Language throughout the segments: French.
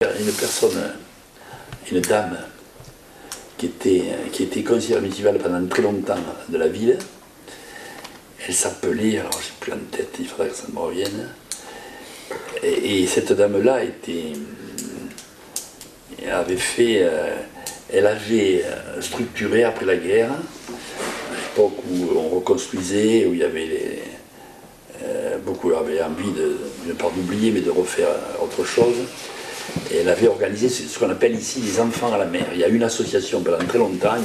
Une personne, une dame qui était conseillère municipale pendant très longtemps de la ville. Elle s'appelait, alors j'ai plus en tête, il faudra que ça me revienne. Et cette dame-là elle avait structuré après la guerre, à l'époque où on reconstruisait, où il y avait beaucoup avaient envie ne pas d'oublier, mais de refaire autre chose. Et elle avait organisé ce qu'on appelle ici les enfants à la mer. Il y a une association pendant très longtemps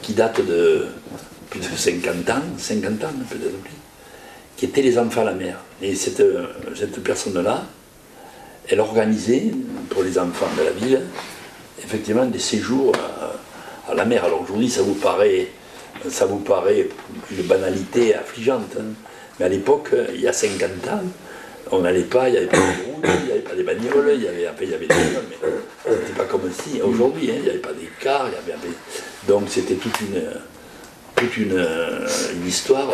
qui date de plus de 50 ans peut-être plus, qui était les enfants à la mer. Et cette personne-là, elle organisait pour les enfants de la ville, effectivement, des séjours à la mer. Alors aujourd'hui, ça vous paraît une banalité affligeante, hein. Mais à l'époque, il y a 50 ans, on n'allait pas, il n'y avait pas de route, il n'y avait pas de bagnoles, il y avait des bagnoles, mais c'était pas comme si aujourd'hui, hein, il n'y avait pas des cars, donc c'était toute une histoire.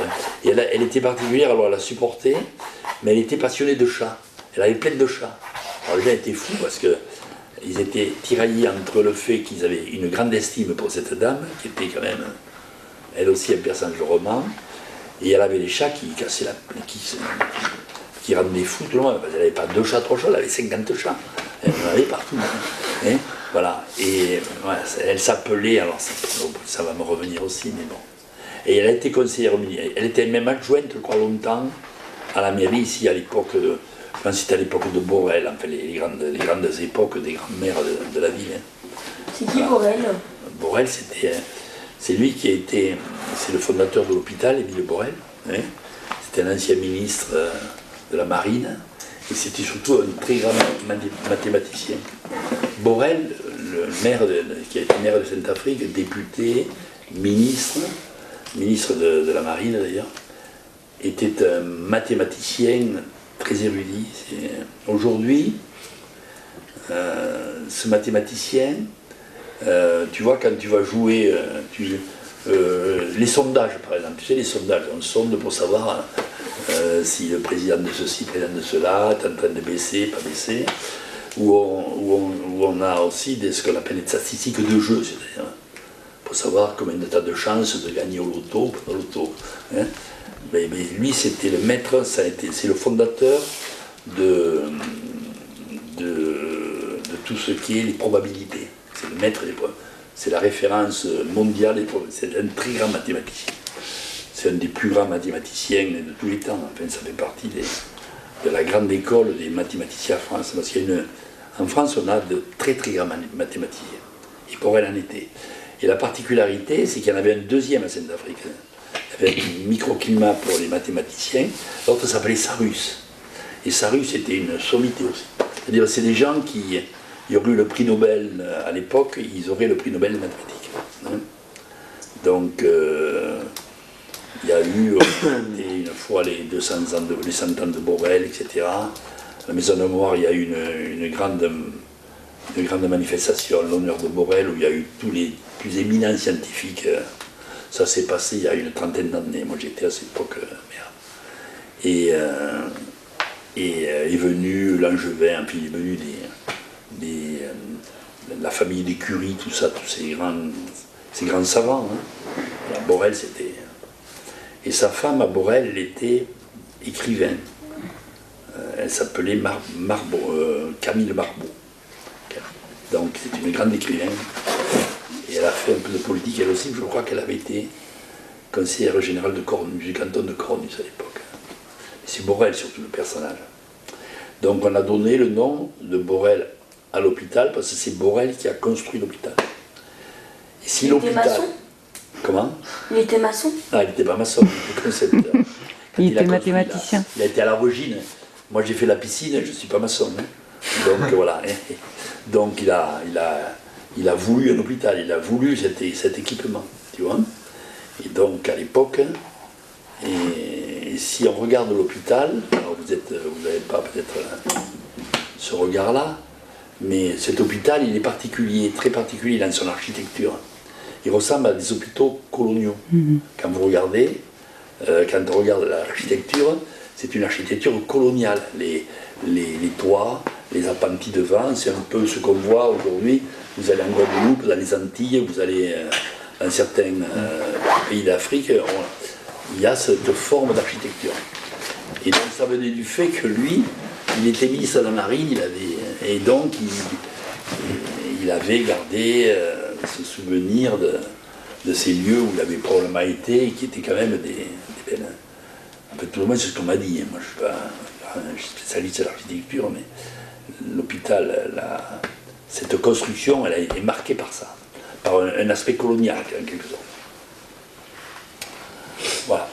Et elle était particulière, alors elle la supportait, mais elle était passionnée de chats. Elle avait plein de chats. Alors les gens étaient fous parce qu'ils étaient tiraillés entre le fait qu'ils avaient une grande estime pour cette dame, qui était quand même, elle aussi, un personnage de roman, et elle avait des chats qui cassaient qui rendaient fou tout le monde. Elle n'avait pas 2 chats, 3 chats, elle avait 50 chats. Elle en avait partout. Hein, voilà. Et voilà, elle s'appelait, alors ça va me revenir aussi, mais bon. Et elle a été conseillère, elle était même adjointe, je crois, longtemps, à la mairie, ici, à l'époque je pense que c'était à l'époque de Borel, enfin les grandes époques des grandes-mères de la ville. Hein. C'est qui Borel? Borel, c'est lui qui a été, c'est le fondateur de l'hôpital, Émile Borel. Hein. C'était un ancien ministre de la Marine, et c'était surtout un très grand mathématicien. Borel, le maire qui a été maire de Sainte-Afrique, député, ministre de la Marine d'ailleurs, était un mathématicien très érudit. Aujourd'hui, ce mathématicien, tu vois, quand tu vas jouer, les sondages par exemple, tu sais, les sondages, on sonde pour savoir si le président de ceci, le président de cela est en train de baisser, pas baisser, où on a aussi ce qu'on appelle des statistiques de jeu, c'est-à-dire pour savoir combien de tas de chances de gagner au loto, pas au loto. Hein. Mais lui, c'était le maître, c'est le fondateur de tout ce qui est les probabilités. C'est le maître des probabilités. C'est la référence mondiale des probabilités. C'est un très grand mathématicien. C'est un des plus grands mathématiciens de tous les temps. Enfin, ça fait partie de la grande école des mathématiciens en France. Parce qu'en France, on a de très très grands mathématiciens. Et Borel en était. Et la particularité, c'est qu'il y en avait un deuxième à Sainte-Afrique. Il y avait un microclimat pour les mathématiciens. L'autre s'appelait Sarus. Et Sarus était une sommité aussi. C'est-à-dire, c'est des gens qui auraient eu le prix Nobel à l'époque, ils auraient le prix Nobel de mathématiques. Hein. Donc, il y a eu une fois les 200 ans les 100 ans de Borel, etc. À la Maison de Mémoire, il y a eu une grande manifestation en l'honneur de Borel, où il y a eu tous les plus éminents scientifiques. Ça s'est passé il y a une trentaine d'années. Moi, j'étais à cette époque maire. Et est venu Langevin, puis il est venu la famille des Curie, tout ça, tous ces grands savants. Hein. Voilà, Borel, c'était... Et sa femme, à Borel, elle était écrivain. Elle s'appelait Camille Marbeau. Donc, c'est une grande écrivaine. Et elle a fait un peu de politique, elle aussi. Je crois qu'elle avait été conseillère générale de Cornus, du canton de Cornus à l'époque. C'est Borel, surtout, le personnage. Donc, on a donné le nom de Borel à l'hôpital, parce que c'est Borel qui a construit l'hôpital. Et si l'hôpital... maçon? Comment? Il était maçon? Ah, il n'était pas maçon, il était concepteur. Il était mathématicien. Il a été à la Regine. Moi, j'ai fait la piscine, je ne suis pas maçon. Hein. Donc, voilà. Donc, il a voulu un hôpital, il a voulu cet équipement, tu vois. Et donc, à l'époque, et si on regarde l'hôpital, alors vous n'avez pas peut-être ce regard-là, mais cet hôpital, il est particulier, très particulier dans son architecture. Il ressemble à des hôpitaux coloniaux. Quand vous regardez, quand on regarde l'architecture, c'est une architecture coloniale. Les toits, les appentis de vent, c'est un peu ce qu'on voit aujourd'hui. Vous allez en Guadeloupe, dans les Antilles, vous allez dans certains pays d'Afrique, il y a cette forme d'architecture. Et donc ça venait du fait que lui, il était ministre de la Marine, et donc il avait gardé ce souvenir de ces lieux où il avait probablement été, et qui étaient quand même des belles... En fait, tout le monde, c'est ce qu'on m'a dit. Moi, je ne suis pas un spécialiste de l'architecture, mais l'hôpital, cette construction, elle est marquée par ça, par un aspect colonial, en quelque sorte. Voilà.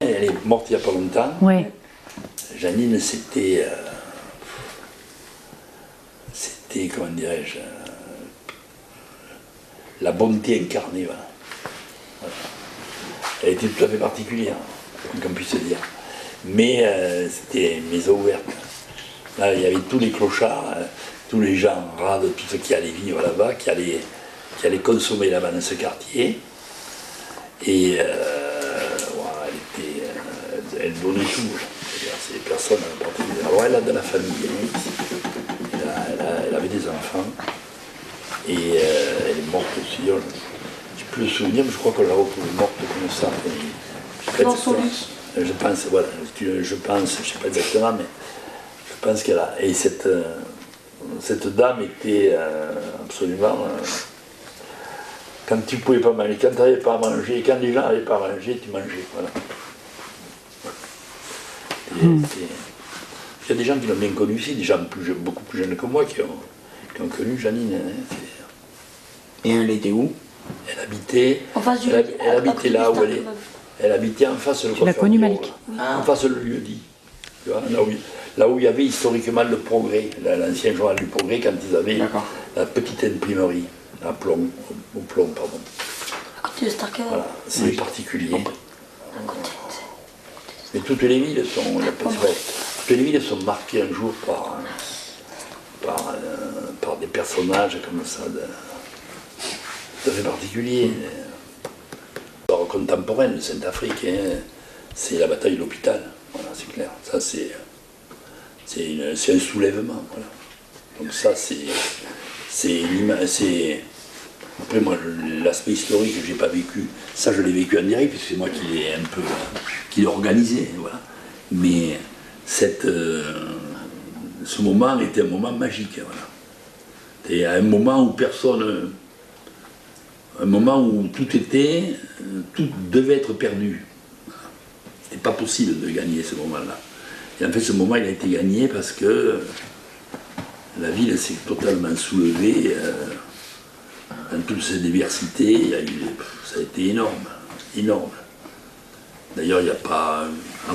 Elle est morte il n'y a pas longtemps. Ouais. Janine, c'était, comment dirais-je, la bonté incarnée. Voilà. Voilà. Elle était tout à fait particulière, comme on puisse dire. Mais c'était une maison ouverte. Là, il y avait tous les clochards, tous les gens rades, tous ceux qui allaient vivre là-bas, qui allaient consommer là-bas dans ce quartier. Et voilà, elle donnait tout. Ces personnes, alors elle a de la famille, elle avait des enfants. Et elle est morte aussi. Je n'ai plus le souvenir, mais je crois qu'on l'a retrouvée morte comme ça. Dans son lit. Je pense, voilà, je pense, je ne sais pas exactement, mais je pense qu'elle a. Et cette dame était absolument. Quand tu ne pouvais pas manger, quand tu n'avais pas à manger, quand les gens n'avaient pas à manger, tu mangeais. Voilà. Il y a des gens qui l'ont bien connue ici, des gens beaucoup plus jeunes que moi qui ont connu Janine. Et elle était où? Elle habitait, En face du elle habitait là où elle est. Elle habitait en face de Tu l'as connu, Malik? En face de le lieu-dit. Là où il y avait historiquement le Progrès, l'ancien journal du Progrès, quand ils avaient la petite imprimerie, au plomb, pardon. À côté de Starker. Voilà, c'est particulier. À côté. Mais toutes les villes sont marquées un jour par des personnages comme ça, tout à fait particuliers. Alors, contemporaine de Sainte-Afrique, c'est la bataille de l'hôpital, voilà, c'est clair. Ça, c'est un soulèvement. Voilà. Donc ça, c'est après moi, l'aspect historique que j'ai pas vécu, ça je l'ai vécu en direct, puisque c'est moi qui l'ai organisé. Voilà. Mais ce moment était un moment magique. Voilà. C'était un moment où un moment où tout devait être perdu. C'était pas possible de gagner ce moment-là. Et en fait, ce moment, il a été gagné parce que la ville s'est totalement soulevée dans toute cette diversité. Ça a été énorme, énorme. D'ailleurs, il n'y a pas, à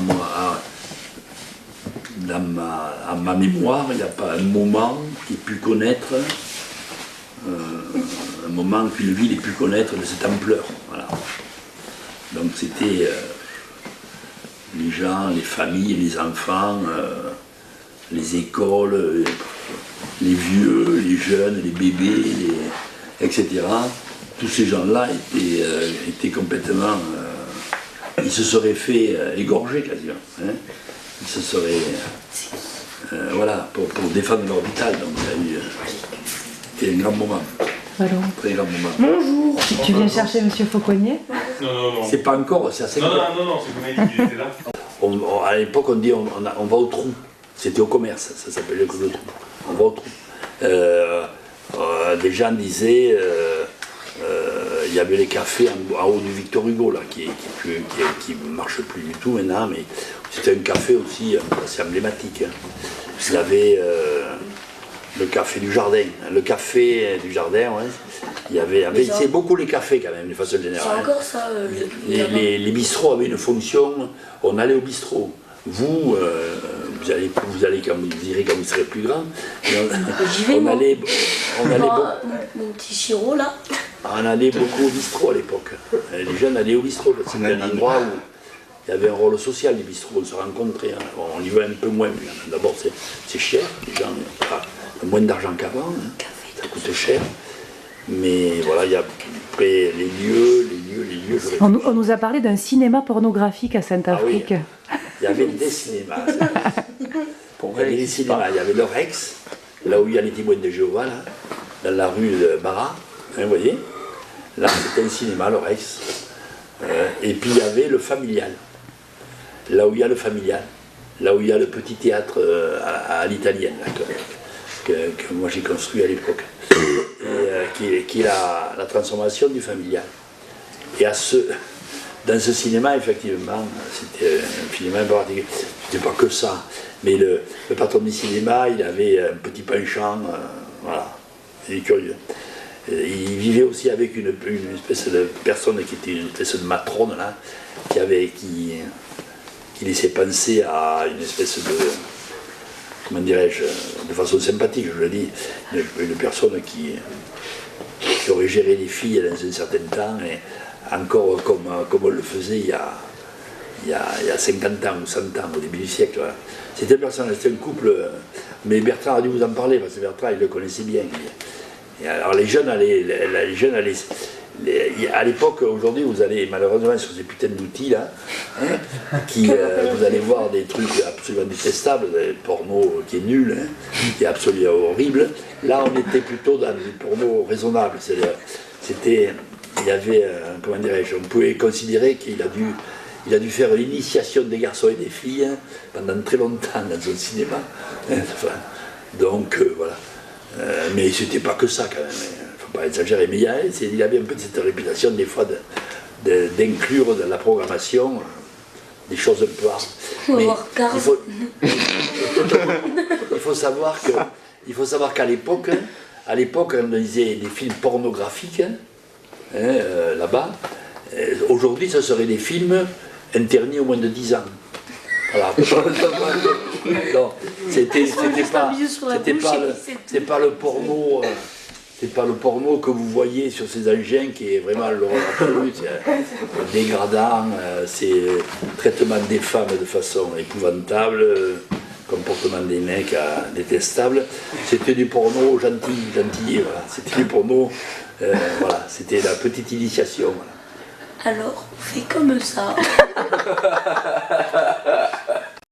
ma mémoire, il n'y a pas un moment qui ait pu connaître, un moment qu'une ville ait pu connaître de cette ampleur. Voilà. Donc c'était les gens, les familles, les enfants, les écoles, les vieux, les jeunes, les bébés, etc. Tous ces gens-là étaient complètement... ils se seraient fait égorger quasiment. Hein. Ils se seraient... voilà, pour défendre l'hôpital. Donc c'était un grand moment. Allô. Très grand moment. Bonjour. Tu viens chercher Monsieur Fauconnier? Non. C'est pas encore, c'est assez... Non, c'est comme il était là. À l'époque, on dit on va au trou. C'était au commerce, ça s'appelait le trou. On va au trou. Des gens disaient, il y avait les cafés en haut du Victor Hugo, là, qui ne marche plus du tout maintenant, mais c'était un café aussi assez emblématique. Hein. Il y avait le café du jardin. Le café du jardin, ouais. Il y avait c'est beaucoup les cafés quand même, de façon générale. C'est encore ça. Les bistrots avaient une fonction, on allait au bistrot. Vous allez quand vous irez quand vous serez plus grand. J'y vais, moi. Mon petit chiro là. On allait beaucoup au bistrot à l'époque. Les jeunes allaient au bistrot, c'était un endroit où il y avait un rôle social, les bistrots, on se rencontrait. Hein. On y va un peu moins. D'abord c'est cher, les gens ont moins d'argent qu'avant, hein. Ça coûte cher. Mais voilà, il y a après les lieux. On nous a parlé d'un cinéma pornographique à Sainte-Afrique. Ah oui, il y avait des cinémas. Il y avait les cinémas, il y avait le Rex, là où il y a les témoins de Jéhovah, là, dans la rue de Marat, hein, vous voyez. Là, c'était un cinéma, le Rex. Et puis il y avait le familial, là où il y a le familial, là où il y a le petit théâtre à l'italienne, que moi j'ai construit à l'époque, qui est la transformation du familial. Et dans ce cinéma, effectivement, c'était un cinéma particulier. C'était pas que ça, mais le patron du cinéma, il avait un petit penchant, voilà, il est curieux. Il vivait aussi avec une espèce de personne qui était une espèce de matrone, là, qui laissait penser à une espèce de, comment dirais-je, de façon sympathique, je le dis, une personne qui aurait géré les filles dans un certain temps, et encore comme on le faisait il y a 50 ans ou 100 ans, au début du siècle. Voilà. C'était un couple, mais Bertrand a dû vous en parler, parce que Bertrand, il le connaissait bien. Et alors les jeunes à l'époque, aujourd'hui, vous allez malheureusement sur ces putains d'outils là, hein, vous allez voir des trucs absolument détestables, des pornos qui est nul, hein, qui est absolument horrible. Là, on était plutôt dans des pornos raisonnables. C'était, il y avait, comment dirais-je, on pouvait considérer qu'il a dû faire l'initiation des garçons et des filles, hein, pendant très longtemps dans son cinéma. Hein, enfin, donc voilà. Mais c'était pas que ça quand même, il ne faut pas exagérer. Mais il avait un peu cette réputation des fois d'inclure dans la programmation des choses un peu hard. Mais il faut savoir qu'à l'époque, on disait des films pornographiques, hein, là-bas. Aujourd'hui, ce seraient des films interdits au moins de 10 ans. Voilà. Non, c'est pas le porno, c'est pas le porno que vous voyez sur ces engins qui est vraiment l'horreur absolue, c'est dégradant, c'est traitement des femmes de façon épouvantable, comportement des mecs détestable. C'était du porno gentil, voilà. C'était du porno, voilà, c'était la petite initiation. Voilà. Alors, on fait comme ça.